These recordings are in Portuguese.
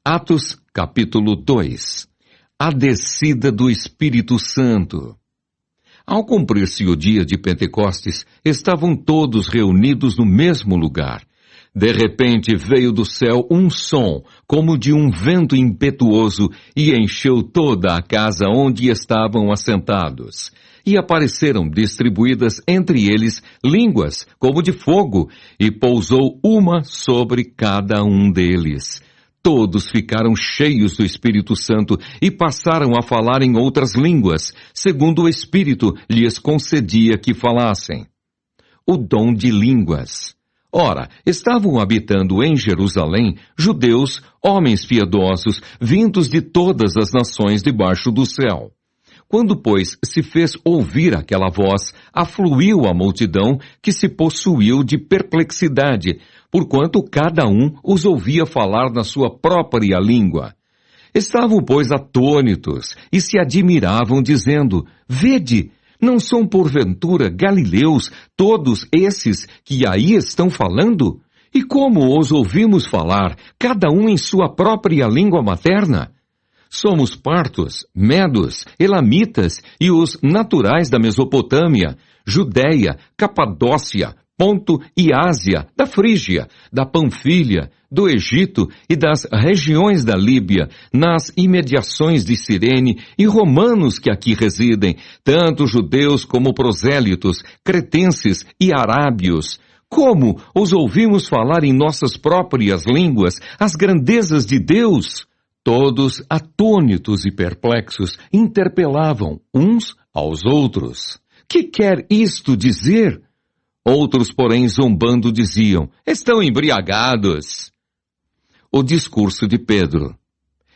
Atos, capítulo 2. A descida do Espírito Santo. Ao cumprir-se o dia de Pentecostes, estavam todos reunidos no mesmo lugar. De repente veio do céu um som, como de um vento impetuoso, e encheu toda a casa onde estavam assentados. E apareceram distribuídas entre eles línguas, como de fogo, e pousou uma sobre cada um deles. Todos ficaram cheios do Espírito Santo e passaram a falar em outras línguas, segundo o Espírito lhes concedia que falassem. O dom de línguas. Ora, estavam habitando em Jerusalém judeus, homens piedosos, vindos de todas as nações debaixo do céu. Quando, pois, se fez ouvir aquela voz, afluiu a multidão que se possuiu de perplexidade, porquanto cada um os ouvia falar na sua própria língua. Estavam, pois, atônitos e se admiravam, dizendo: Vede, não são porventura galileus todos esses que aí estão falando? E como os ouvimos falar, cada um em sua própria língua materna? Somos partos, medos, elamitas e os naturais da Mesopotâmia, Judéia, Capadócia, Ponto e Ásia, da Frígia, da Panfilha, do Egito e das regiões da Líbia, nas imediações de Cirene, e romanos que aqui residem, tanto judeus como prosélitos, cretenses e arábios. Como os ouvimos falar em nossas próprias línguas as grandezas de Deus? Todos, atônitos e perplexos, interpelavam uns aos outros. Que quer isto dizer? Outros, porém, zombando, diziam: estão embriagados. O discurso de Pedro.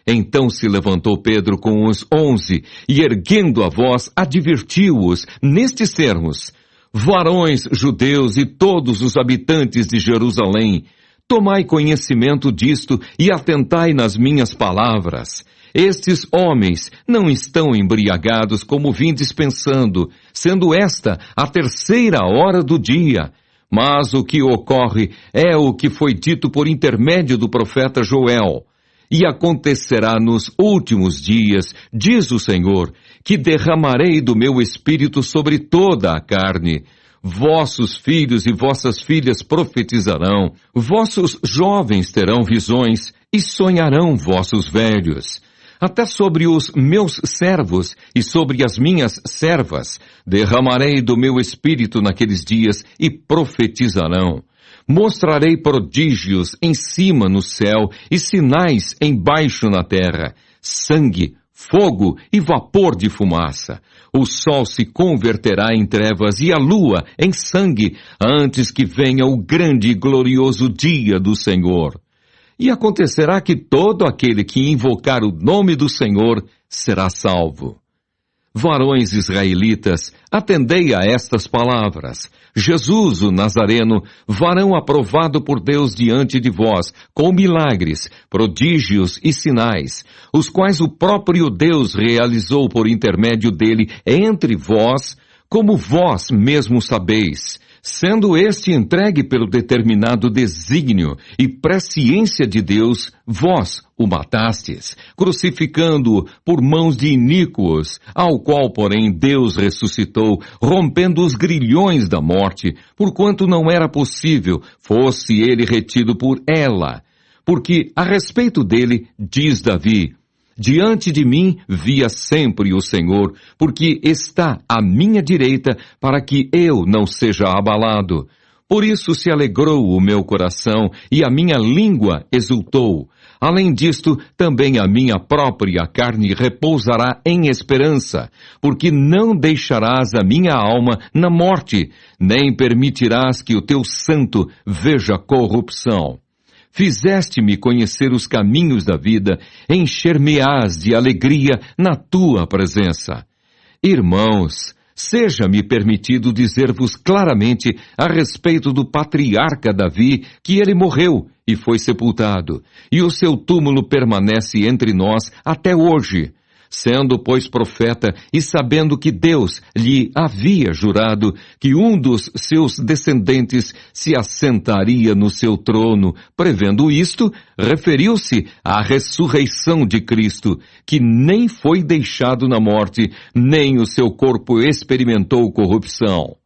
Então se levantou Pedro com os 11 e, erguendo a voz, advertiu-os nestes termos: varões judeus e todos os habitantes de Jerusalém, tomai conhecimento disto e atentai nas minhas palavras. Estes homens não estão embriagados como vindes pensando, sendo esta a 3ª hora do dia. Mas o que ocorre é o que foi dito por intermédio do profeta Joel. E acontecerá nos últimos dias, diz o Senhor, que derramarei do meu espírito sobre toda a carne. Vossos filhos e vossas filhas profetizarão, vossos jovens terão visões, e sonharão vossos velhos. Até sobre os meus servos e sobre as minhas servas derramarei do meu espírito naqueles dias, e profetizarão. Mostrarei prodígios em cima no céu e sinais embaixo na terra, sangue, fogo e vapor de fumaça. O sol se converterá em trevas e a lua em sangue, antes que venha o grande e glorioso dia do Senhor. E acontecerá que todo aquele que invocar o nome do Senhor será salvo. Varões israelitas, atendei a estas palavras. Jesus, o Nazareno, varão aprovado por Deus diante de vós, com milagres, prodígios e sinais, os quais o próprio Deus realizou por intermédio dele entre vós, como vós mesmos sabeis, sendo este entregue pelo determinado desígnio e presciência de Deus, vós o matastes, crucificando-o por mãos de iníquos, ao qual, porém, Deus ressuscitou, rompendo os grilhões da morte, porquanto não era possível fosse ele retido por ela. Porque, a respeito dele, diz Davi: diante de mim via sempre o Senhor, porque está à minha direita, para que eu não seja abalado. Por isso se alegrou o meu coração, e a minha língua exultou. Além disto, também a minha própria carne repousará em esperança, porque não deixarás a minha alma na morte, nem permitirás que o teu santo veja corrupção. Fizeste-me conhecer os caminhos da vida, encher-me-ás de alegria na tua presença. Irmãos, seja-me permitido dizer-vos claramente a respeito do patriarca Davi, que ele morreu e foi sepultado, e o seu túmulo permanece entre nós até hoje. Sendo, pois, profeta, e sabendo que Deus lhe havia jurado que um dos seus descendentes se assentaria no seu trono, prevendo isto, referiu-se à ressurreição de Cristo, que nem foi deixado na morte, nem o seu corpo experimentou corrupção.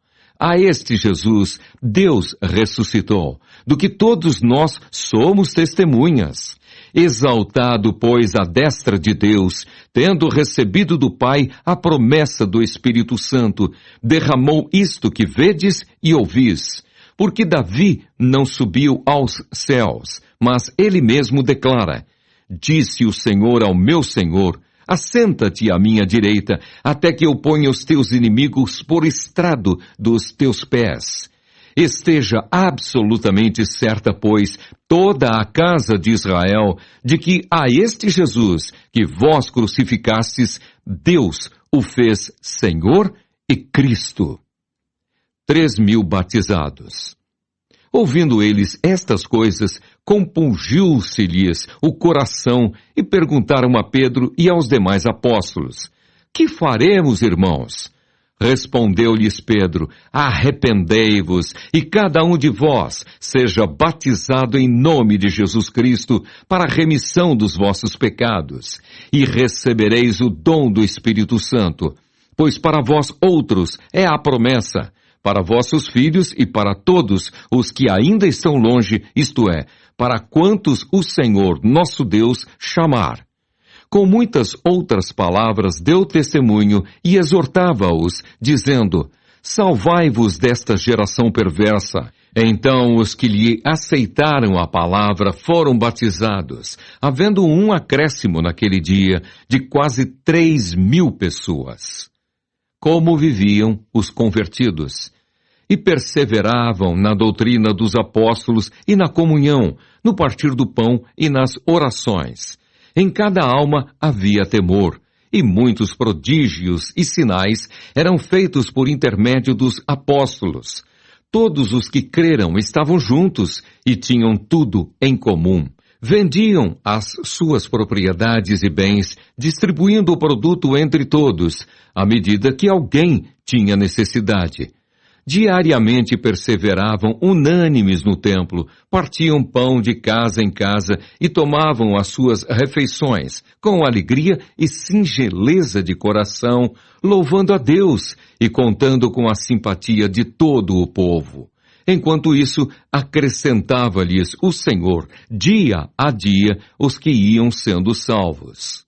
A este Jesus, Deus ressuscitou, do que todos nós somos testemunhas. Exaltado, pois, à destra de Deus, tendo recebido do Pai a promessa do Espírito Santo, derramou isto que vedes e ouvis. Porque Davi não subiu aos céus, mas ele mesmo declara: Disse o Senhor ao meu Senhor, assenta-te à minha direita, até que eu ponha os teus inimigos por estrado dos teus pés. Esteja absolutamente certa, pois, toda a casa de Israel, de que a este Jesus, que vós crucificastes, Deus o fez Senhor e Cristo. 3.000 batizados. Ouvindo eles estas coisas, compungiu-se-lhes o coração e perguntaram a Pedro e aos demais apóstolos: Que faremos, irmãos? Respondeu-lhes Pedro: Arrependei-vos e cada um de vós seja batizado em nome de Jesus Cristo para a remissão dos vossos pecados, e recebereis o dom do Espírito Santo, pois para vós outros é a promessa, para vossos filhos e para todos os que ainda estão longe, isto é, para quantos o Senhor nosso Deus chamar. Com muitas outras palavras deu testemunho e exortava-os, dizendo: Salvai-vos desta geração perversa. Então os que lhe aceitaram a palavra foram batizados, havendo um acréscimo naquele dia de quase 3.000 pessoas. Como viviam os convertidos? E perseveravam na doutrina dos apóstolos e na comunhão, no partir do pão e nas orações. Em cada alma havia temor, e muitos prodígios e sinais eram feitos por intermédio dos apóstolos. Todos os que creram estavam juntos e tinham tudo em comum. Vendiam as suas propriedades e bens, distribuindo o produto entre todos, à medida que alguém tinha necessidade. Diariamente perseveravam unânimes no templo, partiam pão de casa em casa e tomavam as suas refeições, com alegria e singeleza de coração, louvando a Deus e contando com a simpatia de todo o povo. Enquanto isso, acrescentava-lhes o Senhor, dia a dia, os que iam sendo salvos.